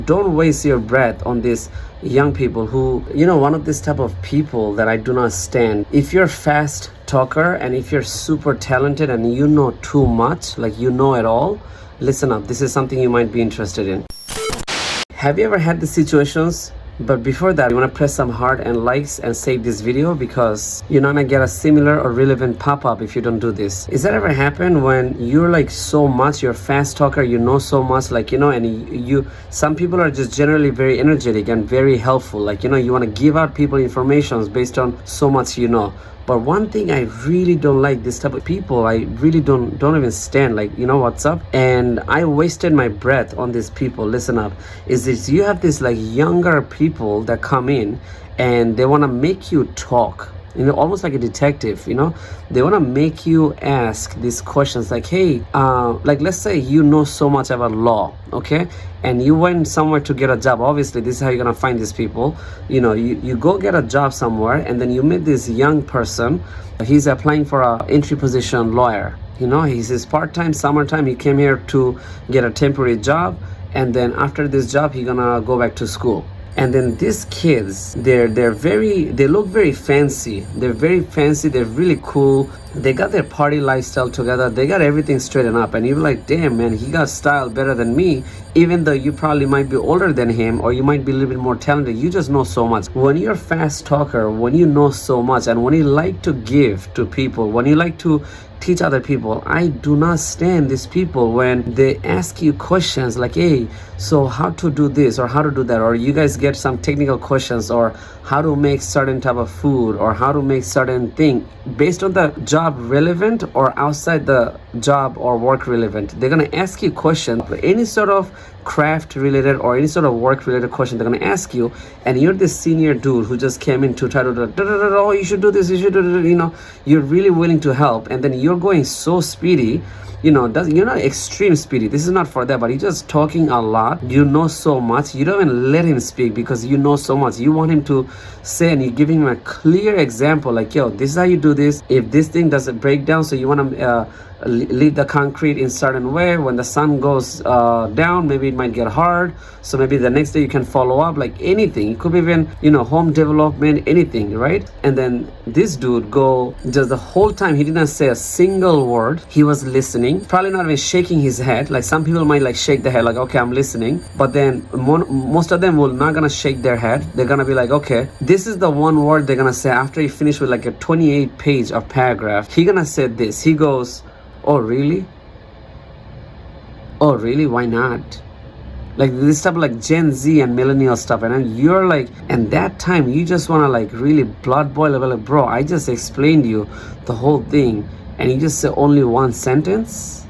Don't waste your breath on these young people who, one of this type of people that I do not stand. If you're fast talker and if you're super talented and you know too much, like you know it all, listen up. This is something you might be interested in. Have you ever had the situations? But before that, you want to press some heart and likes and save this video because you're not gonna get a similar or relevant pop-up if you don't do this. Is that ever happened when you're like so much, you're a fast talker, you know so much, like, and you some people are just generally very energetic and very helpful. Like, you want to give out people information based on so much you know. But one thing I really don't like this type of people, I really don't even stand, like, what's up? And I wasted my breath on these people. Listen up. Is this, you have this like younger people that come in and they want to make you talk, almost like a detective. They want to make you ask these questions like, hey, like, let's say you know so much about law, okay, and you went somewhere to get a job. Obviously this is how you're gonna find these people. You go get a job somewhere and then you meet this young person. He's applying for a entry position lawyer. He's his part-time, summertime. He came here to get a temporary job, and then after this job he gonna go back to school. And then these kids, they look very fancy. They're very fancy. They're really cool. They got their party lifestyle together. They got everything straightened up. And you're like, damn, man, he got style better than me. Even though you probably might be older than him or you might be a little bit more talented, you just know so much. When you're a fast talker, when you know so much, and when you like to give to people, when you like to teach other people, I do not stand these people when they ask you questions like, hey, so how to do this or how to do that, or you guys get some technical questions, or how to make certain type of food, or how to make certain thing based on the job relevant or outside the job or work relevant. They're gonna ask you questions, any sort of craft related or any sort of work related question they're gonna ask you, and you're this senior dude who just came in to try to oh, you should do this, you should do, you're really willing to help, and then you're going so speedy. You're not extreme speedy. This is not for that, but you're just talking a lot. You know so much. You don't even let him speak because you know so much. You want him to say, and you're giving him a clear example like, yo, this is how you do this. If this thing doesn't break down, so you want to leave the concrete in certain way. When the sun goes down, maybe it might get hard. So maybe the next day you can follow up, like anything. It could be even, home development, anything, right? And then this dude just the whole time, he didn't say a single word. He was listening, probably not even shaking his head. Like some people might like shake their head like, okay, I'm listening. But then most of them will not gonna shake their head. They're gonna be like, okay, this is the one word they're gonna say after he finished with like a 28 page of paragraph. He gonna say this. He goes, oh really? Oh really? Why not? Like this stuff, like Gen Z and millennial stuff, and then you're like, and that time you just want to like really blood boil level, like, bro, I just explained you the whole thing and you just say only one sentence.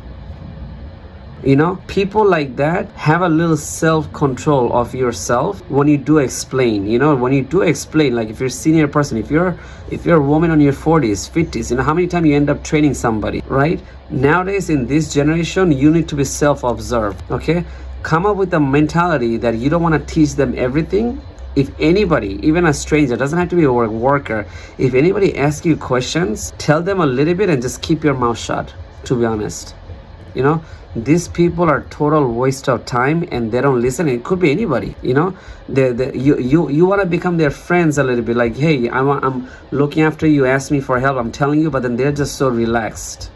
People like that have a little self-control of yourself when you do explain. When you do explain, like if you're a senior person, if you're a woman on your 40s, 50s, how many times you end up training somebody, right? Nowadays in this generation, you need to be self-observed, okay? Come up with a mentality that you don't want to teach them everything. If anybody, even a stranger, doesn't have to be a worker, if anybody asks you questions, tell them a little bit and just keep your mouth shut, to be honest. These people are total waste of time and they don't listen. It could be anybody. You want to become their friends a little bit, like, hey, I'm looking after you, ask me for help, I'm telling you, but then they're just so relaxed.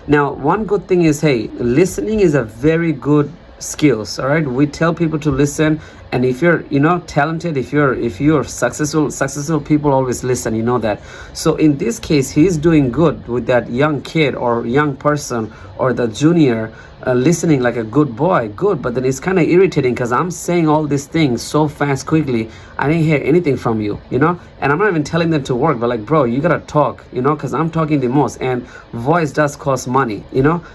Now one good thing is, hey, listening is a very good skills. All right, we tell people to listen, and if you're talented, if you're successful people always listen, that. So in this case, he's doing good with that young kid or young person or the junior listening like a good boy, good. But then it's kind of irritating because I'm saying all these things so fast, quickly. I didn't hear anything from you, and I'm not even telling them to work, but like, bro, you gotta talk, because I'm talking the most, and voice does cost money,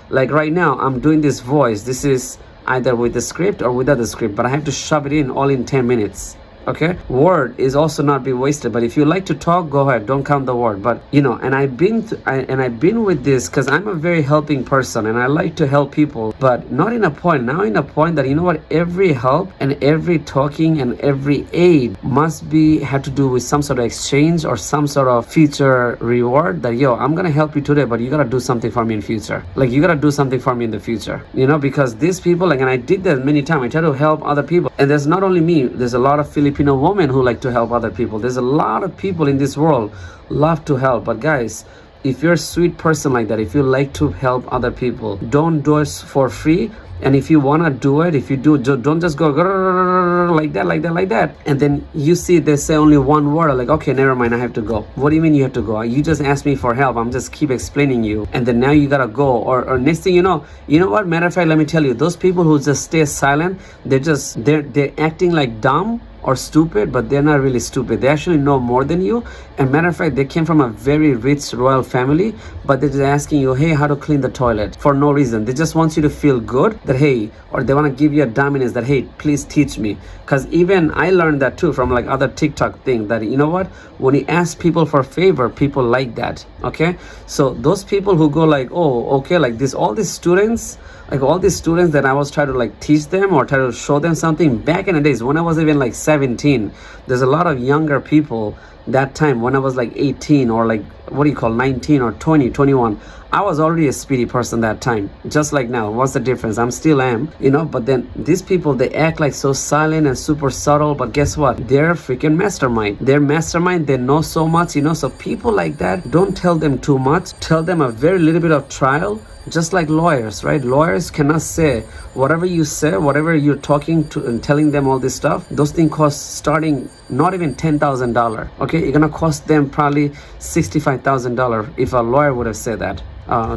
like right now I'm doing this voice. This is either with the script or without the script, but I have to shove it in all in 10 minutes. Okay, word is also not be wasted, but if you like to talk, go ahead, don't count the word. But and I've been with this because I'm a very helping person and I like to help people, but not in a point that what, every help and every talking and every aid must be had to do with some sort of exchange or some sort of future reward, that I'm gonna help you today, but you gotta do something for me in future. Like, you gotta do something for me in the future, because these people, like, and I did that many times, I try to help other people. And there's not only me, there's a lot of Filipino women who like to help other people. There's a lot of people in this world love to help. But guys, if you're a sweet person like that, if you like to help other people, don't do it for free. And if you want to do it, if you do, don't just go like that. And then you see they say only one word, like, okay, never mind, I have to go. What do you mean you have to go? You just asked me for help. I'm just keep explaining you. And then now you got to go. Or next thing you know what? Matter of fact, let me tell you, those people who just stay silent, they're acting like dumb or stupid, but they're not really stupid. They actually know more than you. And matter of fact, they came from a very rich royal family, but they're just asking you, hey, how to clean the toilet, for no reason. They just want you to feel good that, hey, or they want to give you a dominance that, hey, please teach me. Because even I learned that too from like other TikTok thing, that what, when you ask people for favor, people like that. Okay, so those people who go like, oh, okay, like this, all these students that I was trying to like teach them or try to show them something back in the days when I was even like 17. There's a lot of younger people that time when I was like 18 or like 19 or 20, 21. I was already a speedy person that time, just like now. What's the difference? I'm still am, but then these people, they act like so silent and super subtle, but guess what? They're a freaking mastermind. They're mastermind. They know so much, so people like that, don't tell them too much. Tell them a very little bit of trial. Just like lawyers, right? Lawyers cannot say whatever you say, whatever you're talking to and telling them all this stuff. Those things cost starting not even $10,000. Okay, you're gonna cost them probably $65,000 if a lawyer would have said that.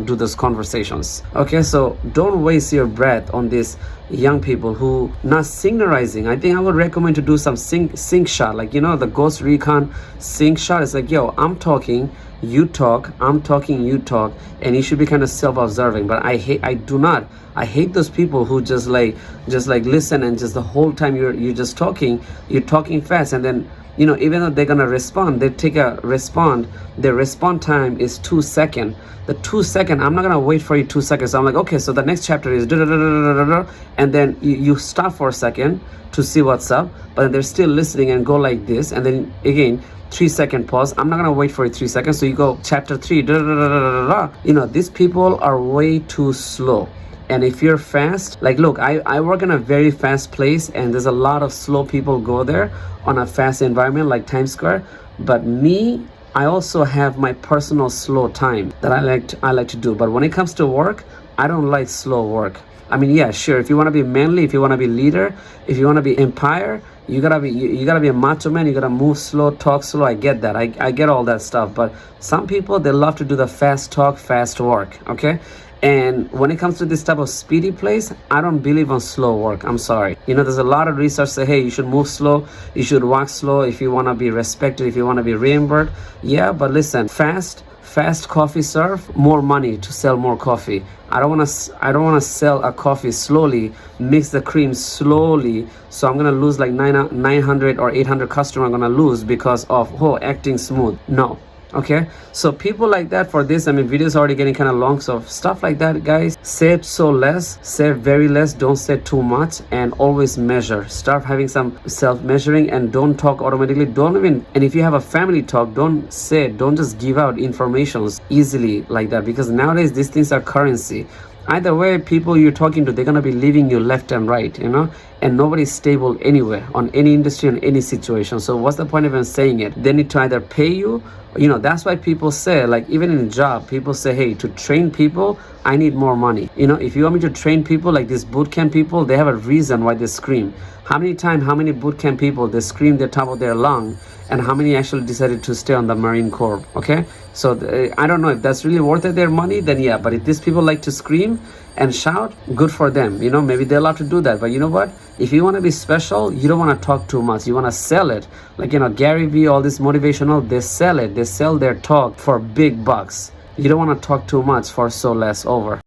Do those conversations. Okay, so don't waste your breath on these young people who not signarizing. I think I would recommend to do some sync shot, like the Ghost Recon sync shot. It's like, I'm talking, you talk, I'm talking, you talk, and you should be kind of self-observing. But I hate those people who just like listen, and just the whole time you're just talking, you're talking fast, and then even though they're gonna respond, they take a respond. Their response time is 2 seconds. The 2 second, I'm not gonna wait for you 2 seconds. So I'm like, okay, so the next chapter is and then you stop for a second to see what's up, but they're still listening and go like this, and then again 3-second pause. I'm not gonna wait for 3 seconds. So you go chapter 3. These people are way too slow. And if you're fast, like, look, I work in a very fast place, and there's a lot of slow people go there on a fast environment like Times Square. But me, I also have my personal slow time that I like to do. But when it comes to work, I don't like slow work. I mean, yeah, sure, if you want to be manly, if you want to be leader, if you want to be empire, you gotta be a macho man. You gotta move slow, talk slow. I get that. I get all that stuff. But some people, they love to do the fast talk, fast work. Okay. And when it comes to this type of speedy place, I don't believe on slow work. I'm sorry. There's a lot of research say, hey, you should move slow, you should walk slow if you want to be respected, if you want to be reimbursed. Yeah, but listen, fast coffee serve more money to sell more coffee. I don't want to sell a coffee slowly, mix the cream slowly, so I'm gonna lose like 900 or 800 customers. I'm gonna lose because of acting smooth. No. Okay, so people like that, for this, I mean, videos already getting kind of long, so stuff like that, guys, say very less, don't say too much, and always measure. Start having some self-measuring, and don't talk automatically. And if you have a family talk, don't just give out informations easily like that, because nowadays these things are currency. Either way, people you're talking to, they're gonna be leaving you left and right, and nobody's stable anywhere, on any industry, on any situation. So what's the point of even saying it? They need to either pay you, that's why people say, like, even in a job, people say, hey, to train people, I need more money. If you want me to train people, like these boot camp people, they have a reason why they scream. How many boot camp people, they scream the top of their lung, and how many actually decided to stay on the Marine Corps? Okay, so I don't know if that's really worth it, their money, then yeah. But if these people like to scream and shout, good for them. Maybe they're allowed to do that. But you know what? If you want to be special, you don't want to talk too much. You want to sell it. Like, Gary Vee, all this motivational, they sell it. They sell their talk for big bucks. You don't want to talk too much for so less. Over.